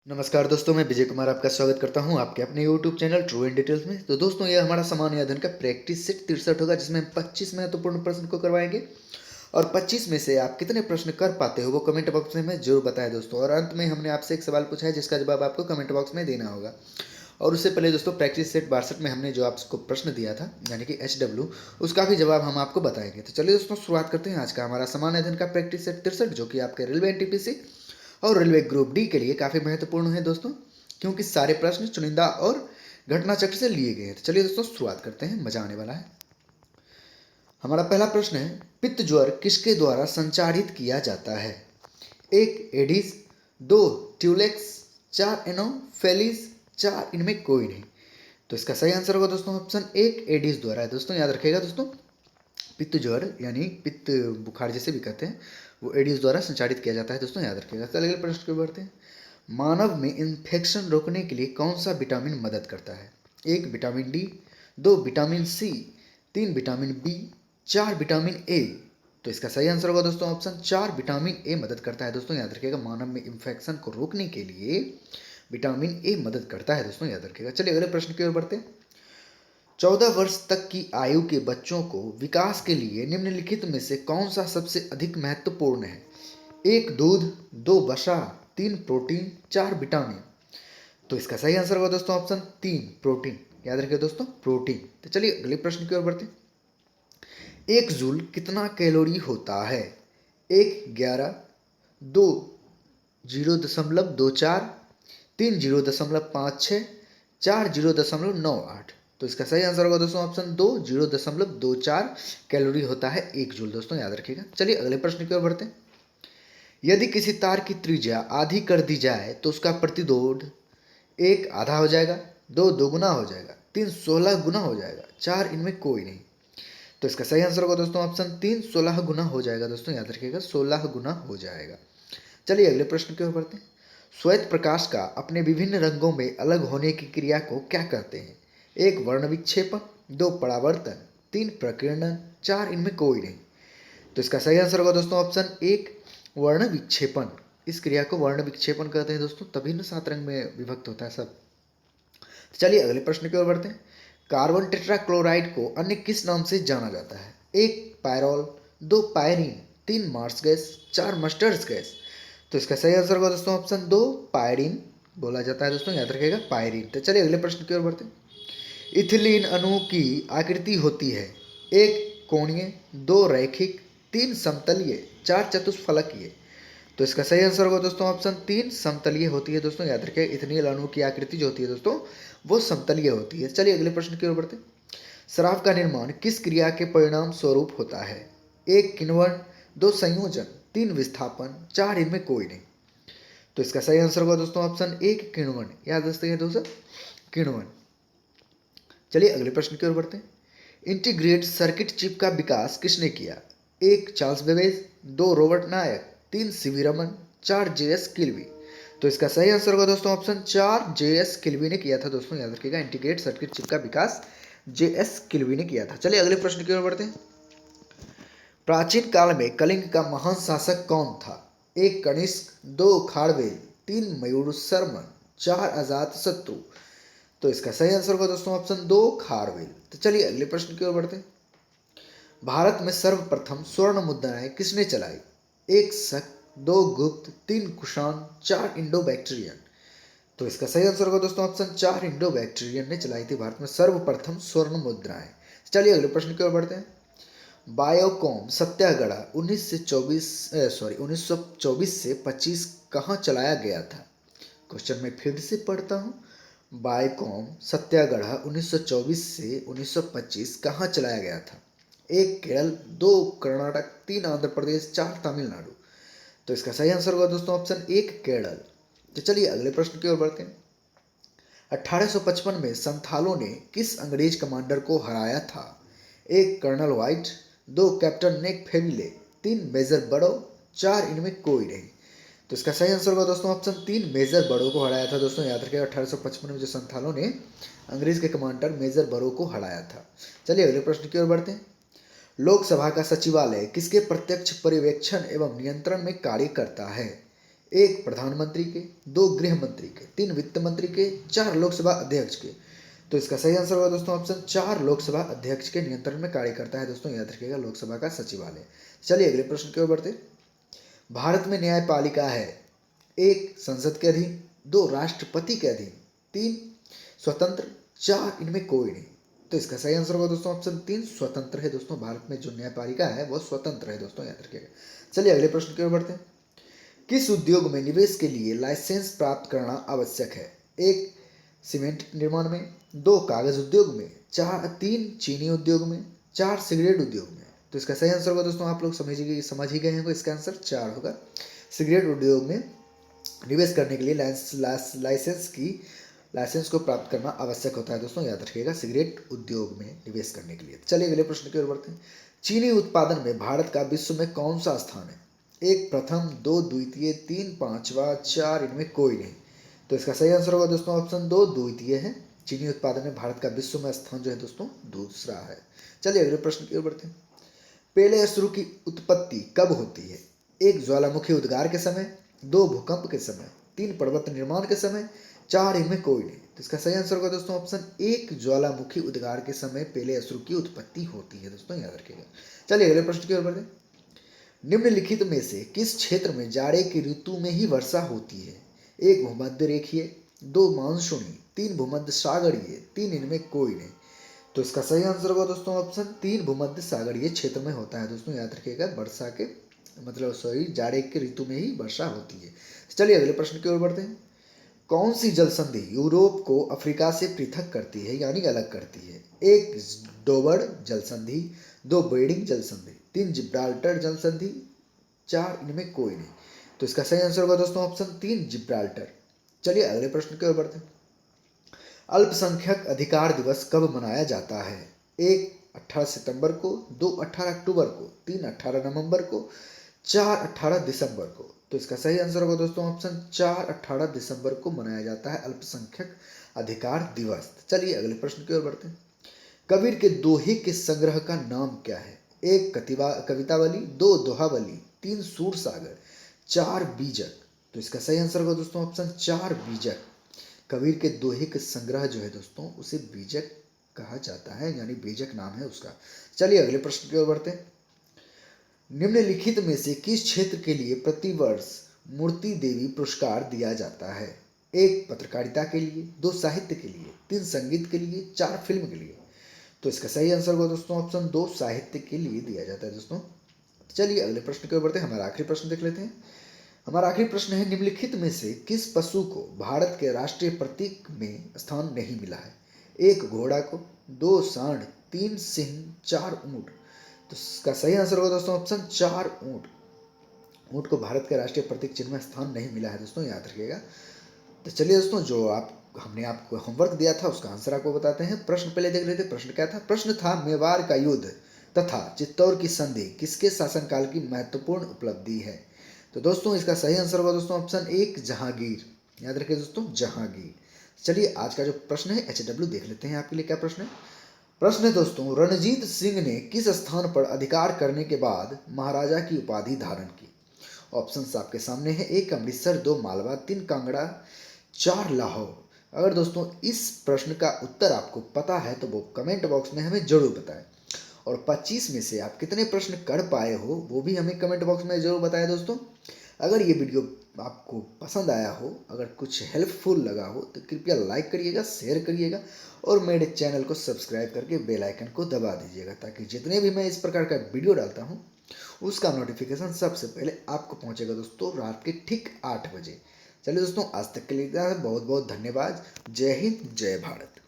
नमस्कार दोस्तों, मैं विजय कुमार आपका स्वागत करता हूं आपके अपने YouTube channel true in details में। तो दोस्तों, ये हमारा सामान्य अध्ययन का प्रैक्टिस सेट 63 होगा, जिसमें हम 25 महत्वपूर्ण प्रश्न को करवाएंगे और 25 में से आप कितने प्रश्न कर पाते हो वो कमेंट बॉक्स में हमें जरूर बताएं दोस्तों। और अंत में हमने आपसे एक सवाल पूछा है जिसका जवाब आपको कमेंट बॉक्स में देना होगा। और उससे पहले दोस्तों, प्रैक्टिस सेट 62 में हमने जो आपको प्रश्न दिया था यानी कि HW, उसका भी जवाब हम आपको बताएंगे। तो चलिए दोस्तों, शुरुआत करते हैं आज का हमारा सामान्य अध्ययन का प्रैक्टिस सेट 63, जो कि आपके रेलवे NTPC और रेलवे ग्रुप डी के लिए काफ़ी महत्वपूर्ण है दोस्तों, क्योंकि सारे प्रश्न चुनिंदा और घटना चक्र से लिए गए हैं। तो चलिए दोस्तों, शुरुआत करते हैं, मजा आने वाला है। हमारा पहला प्रश्न है, पित्त ज्वर किसके द्वारा संचारित किया जाता है? एक एडिस, दो ट्यूलेक्स, चार एनोफेलिस, चार इनमें कोई नहीं। तो इसका सही आंसर होगा दोस्तों ऑप्शन एक, एडिस द्वारा है। दोस्तों याद रखिएगा दोस्तों, पित्त ज्वर यानी पित्त बुखार जिसे भी कहते हैं, वो एडिस द्वारा संचारित किया जाता है। दोस्तों याद रखिएगा। चलिए अगले प्रश्न को बढ़ते हैं। मानव में इन्फेक्शन रोकने के लिए कौन सा विटामिन मदद करता है? एक विटामिन डी, दो विटामिन सी, तीन विटामिन बी, चार विटामिन ए। तो इसका सही आंसर होगा दोस्तों ऑप्शन चार, विटामिन ए मदद करता है। दोस्तों याद रखिएगा, मानव में इन्फेक्शन को रोकने के लिए विटामिन ए मदद करता है। दोस्तों याद रखिएगा। चलिए अगले प्रश्न की ओर बढ़ते हैं। 14 वर्ष तक की आयु के बच्चों को विकास के लिए निम्नलिखित में से कौन सा सबसे अधिक महत्वपूर्ण है? एक दूध, दो वसा, तीन प्रोटीन, चार विटामिन। तो इसका सही आंसर होगा दोस्तों ऑप्शन तीन, प्रोटीन। याद रखिए दोस्तों, प्रोटीन। तो चलिए अगले प्रश्न की ओर बढ़ते हैं। एक जूल कितना कैलोरी होता है? एक 11, दो 0.24, तीन 0.56, चार 0.98। तो इसका सही आंसर होगा दोस्तों ऑप्शन दो, 0.24 कैलोरी होता है एक जूल। दोस्तों याद रखिएगा। चलिए अगले प्रश्न की ओर बढ़ते हैं। यदि किसी तार की त्रिज्या आधी कर दी जाए तो उसका प्रतिरोध एक आधा हो जाएगा, दो दोगुना हो जाएगा, तीन 16 गुना हो जाएगा, चार इनमें कोई नहीं। तो इसका सही आंसर होगा दोस्तों ऑप्शन तीन, 16 गुना हो जाएगा। दोस्तों याद रखिएगा, 16 गुना हो जाएगा। चलिए अगले प्रश्न की ओर बढ़ते हैं। श्वेत प्रकाश का अपने विभिन्न रंगों में अलग होने की क्रिया को क्या कहते हैं? एक वर्ण विक्षेपण, दो परावर्तन, तीन प्रकीर्णन, चार इनमें कोई नहीं। तो इसका सही आंसर होगा दोस्तों ऑप्शन एक, वर्ण विक्षेपण। इस क्रिया को वर्ण विक्षेपण कहते हैं दोस्तों, तभी ना 7 रंग में विभक्त होता है सब। चलिए अगले प्रश्न की ओर बढ़ते हैं। कार्बन टेट्राक्लोराइड को अन्य किस नाम से जाना जाता है? एक पायरोल, दो पायरीन, तीन मार्स गैस, चार मस्टर्ड गैस। तो इसका सही आंसर होगा दोस्तों ऑप्शन दो, पायरीन बोला जाता है। दोस्तों याद रखिएगा, पायरीन। तो चलिए अगले प्रश्न की ओर बढ़ते हैं। इथिलीन अणु की आकृति होती है? एक कोणीय, दो रैखिक, तीन समतलीय, चार चतुष्फलकीय। तो इसका सही आंसर होगा दोस्तों ऑप्शन तीन, समतलीय होती है। दोस्तों याद रखिए, इथेनॉल अणु की आकृति जो होती है दोस्तों, वो समतलीय होती है। चलिए अगले प्रश्न की ओर बढ़ते हैं। शराब का निर्माण किस क्रिया के परिणाम स्वरूप होता है? एक किण्वन, दो संयोजन, तीन विस्थापन, चार इनमें कोई नहीं। तो इसका सही आंसर होगा दोस्तों ऑप्शन एक, किण्वन। याद रखिए दोस्तों, किण्वन। चलिए अगले प्रश्न की ओर बढ़ते हैं। इंटीग्रेट सर्किट चिप का विकास किसने किया? एक चार्ल्स बेबेज, दो रॉबर्ट नायक, तीन सीवी रमन, चार JS किल्वी। तो इसका सही आंसर होगा दोस्तों ऑप्शन चार, JS किल्वी ने किया था। दोस्तों याद रखिएगा, इंटीग्रेट सर्किट चिप का विकास JS किल्वी ने किया था। चलिए अगले प्रश्न की ओर बढ़ते हैं। प्राचीन काल में कलिंग का महान शासक कौन था? एक कनिष्क, दो खारवेल, तीन मयूर शर्मन, चार अजातशत्रु। तो इसका सही आंसर होगा दोस्तों ऑप्शन दो, खारवेल। तो चलिए अगले प्रश्न की ओर बढ़ते हैं। भारत में सर्वप्रथम स्वर्ण मुद्राएं किसने चलाई? एक शक, दो गुप्त, तीन कुषाण, चार इंडो बैक्टीरियन। तो इसका सही आंसर होगा दोस्तों ऑप्शन चार, इंडो बैक्टीरियन ने चलाई थी भारत में सर्वप्रथम स्वर्ण मुद्राएं। चलिए अगले प्रश्न की ओर बढ़ते हैं। बायोकॉम सत्याग्रह 1924 से 25 कहाँ चलाया गया था? क्वेश्चन में फिर से पढ़ता हूँ। बायोकॉम सत्याग्रह 1924 से 1925 कहाँ चलाया गया था? एक केरल, दो कर्नाटक, तीन आंध्र प्रदेश, चार तमिलनाडु। तो इसका सही आंसर होगा दोस्तों ऑप्शन एक, केरल। तो चलिए अगले प्रश्न की ओर बढ़ते हैं। 1855 में संथालों ने किस अंग्रेज कमांडर को हराया था? एक कर्नल व्हाइट, दो कैप्टन नेक फेविले, तीन मेजर बड़ो, चार इनमें कोई नहीं। तो इसका सही आंसर होगा दोस्तों ऑप्शन तीन, मेजर बड़ो को हराया था। दोस्तों याद रखिएगा, 1855 में जो संथालों ने अंग्रेज के कमांडर मेजर बड़ो को हराया था। चलिए अगले प्रश्न की ओर बढ़ते हैं। लोकसभा का सचिवालय किसके प्रत्यक्ष पर्यवेक्षण एवं नियंत्रण में कार्य करता है? एक प्रधानमंत्री के, दो गृह मंत्री के, तीन वित्त मंत्री के, चार लोकसभा अध्यक्ष के। तो इसका सही आंसर होगा दोस्तों ऑप्शन चार, लोकसभा अध्यक्ष के नियंत्रण में कार्य करता है दोस्तों, याद रखिएगा लोकसभा का सचिवालय। चलिए अगले प्रश्न की ओर बढ़ते। भारत में न्यायपालिका है, एक संसद के अधीन, दो राष्ट्रपति के अधीन, तीन स्वतंत्र, चार इनमें कोई नहीं। तो इसका सही आंसर होगा दोस्तों ऑप्शन तीन, स्वतंत्र है दोस्तों। भारत में जो न्यायपालिका है वो स्वतंत्र है दोस्तों, याद रखिएगा। चलिए अगले प्रश्न की ओर बढ़ते हैं। किस उद्योग में निवेश के लिए लाइसेंस प्राप्त करना आवश्यक है? एक सीमेंट निर्माण में, दो कागज उद्योग में, तीन चीनी उद्योग में, चार सिगरेट उद्योग में। तो इसका सही आंसर होगा दोस्तों, आप लोग समझ ही गए हैं, इसका आंसर चार होगा। सिगरेट उद्योग में निवेश करने के लिए लाइसेंस को प्राप्त करना आवश्यक होता है दोस्तों, याद रखिएगा सिगरेट उद्योग में निवेश करने के लिए। चलिए अगले प्रश्न की ओर बढ़ते हैं। चीनी उत्पादन में भारत का विश्व में कौन सा स्थान है? एक प्रथम, दो द्वितीय, तीन पांचवा, चार इनमें कोई नहीं। तो इसका सही आंसर होगा दोस्तों ऑप्शन दो, द्वितीय है। चीनी उत्पादन में भारत का विश्व में स्थान जो है दोस्तों दूसरा है। चलिए अगले प्रश्न की ओर बढ़ते हैं। पहले अश्रु की उत्पत्ति कब होती है? एक ज्वालामुखी उद्गार के समय, दो भूकंप के समय, तीन पर्वत निर्माण के समय, चार इनमें कोई नहीं। तो इसका सही आंसर होगा दोस्तों ऑप्शन एक, ज्वालामुखी उद्गार के समय पहले अश्रु की उत्पत्ति होती है दोस्तों, याद रखिएगा। चलिए अगले प्रश्न की ओर बढ़ते। निम्नलिखित में से किस क्षेत्र में जाड़े की ऋतु में ही वर्षा होती है? एक भूमध्य रेखीय, दो मानसूनी, तीन भूमध्य सागरीय, तीन इनमें कोई नहीं। तो इसका सही आंसर होगा दोस्तों ऑप्शन तीन, भूमध्य सागरीय क्षेत्र में होता है दोस्तों, याद रखिएगा। वर्षा के जाड़े की ऋतु में ही वर्षा होती है। चलिए अगले प्रश्न की ओर बढ़ते हैं। कौन सी जल संधि यूरोप को अफ्रीका से पृथक करती है यानी अलग करती है? एक डोबर जल संधि, दो बेडिंग जल संधि, तीन जिब्राल्टर जल संधि, चार इनमें कोई नहीं। तो इसका सही आंसर होगा दोस्तों ऑप्शन तीन, जिब्राल्टर। चलिए अगले प्रश्न की ओर बढ़ते हैं। अल्पसंख्यक अधिकार दिवस कब मनाया जाता है? एक 18 सितंबर को, दो 18 अक्टूबर को, तीन 18 नवंबर को, चार 18 दिसंबर को। तो इसका सही आंसर होगा दोस्तों ऑप्शन चार, 18 दिसंबर को मनाया जाता है अल्पसंख्यक अधिकार दिवस। चलिए अगले प्रश्न की ओर बढ़ते हैं। कबीर के दोहे के संग्रह का नाम क्या है? एक कवितावली, दो दोहावली, तीन सूर सागर, चार बीजक। तो इसका सही आंसर होगा दोस्तों ऑप्शन चार, बीजक। कबीर के दोहे के संग्रह जो है दोस्तों उसे बीजक कहा जाता है, यानी बीजक नाम है उसका। चलिए अगले प्रश्न की ओर बढ़ते हैं। निम्नलिखित में से किस क्षेत्र के लिए प्रतिवर्ष मूर्ति देवी पुरस्कार दिया जाता है? एक पत्रकारिता के लिए, दो साहित्य के लिए, तीन संगीत के लिए, चार फिल्म के लिए। तो इसका सही आंसर होगा दोस्तों ऑप्शन दो, साहित्य के लिए दिया जाता है दोस्तों। चलिए अगले प्रश्न की ओर बढ़ते हैं। हमारा आखिरी प्रश्न देख लेते हैं। हमारा आखिरी प्रश्न है, निम्नलिखित में से किस पशु को भारत के राष्ट्रीय प्रतीक में स्थान नहीं मिला है? एक घोड़ा को, दो सांड, तीन सिंह, चार ऊंट। तो इसका सही आंसर होगा दोस्तों ऑप्शन चार, ऊंट। ऊंट को भारत के राष्ट्रीय प्रतीक चिन्ह में स्थान नहीं मिला है दोस्तों, याद रखिएगा। तो चलिए दोस्तों, जो हमने आपको होमवर्क दिया था उसका आंसर आपको बताते हैं। प्रश्न पहले देख लेते। प्रश्न क्या था? प्रश्न था, मेवाड़ का युद्ध तथा चित्तौड़ की संधि किसके शासनकाल की महत्वपूर्ण उपलब्धि है? तो दोस्तों इसका सही आंसर होगा दोस्तों ऑप्शन एक, जहांगीर। याद रखिए दोस्तों, जहांगीर। चलिए आज का जो प्रश्न है HW देख लेते हैं आपके लिए क्या प्रश्न है। प्रश्न है दोस्तों, रणजीत सिंह ने किस स्थान पर अधिकार करने के बाद महाराजा की उपाधि धारण की? ऑप्शंस आपके सामने है। एक अमृतसर, दो मालवा, तीन कांगड़ा, चार लाहौर। अगर दोस्तों इस प्रश्न का उत्तर आपको पता है तो वो कमेंट बॉक्स में हमें जरूर बताएं, और 25 में से आप कितने प्रश्न कर पाए हो वो भी हमें कमेंट बॉक्स में जरूर बताएं दोस्तों। अगर ये वीडियो आपको पसंद आया हो, अगर कुछ हेल्पफुल लगा हो तो कृपया लाइक करिएगा, शेयर करिएगा और मेरे चैनल को सब्सक्राइब करके बेल आइकन को दबा दीजिएगा, ताकि जितने भी मैं इस प्रकार का वीडियो डालता हूँ उसका नोटिफिकेशन सबसे पहले आपको पहुँचेगा दोस्तों रात के ठीक 8 बजे। चलिए दोस्तों, आज तक के लिए बहुत बहुत धन्यवाद। जय हिंद, जय भारत।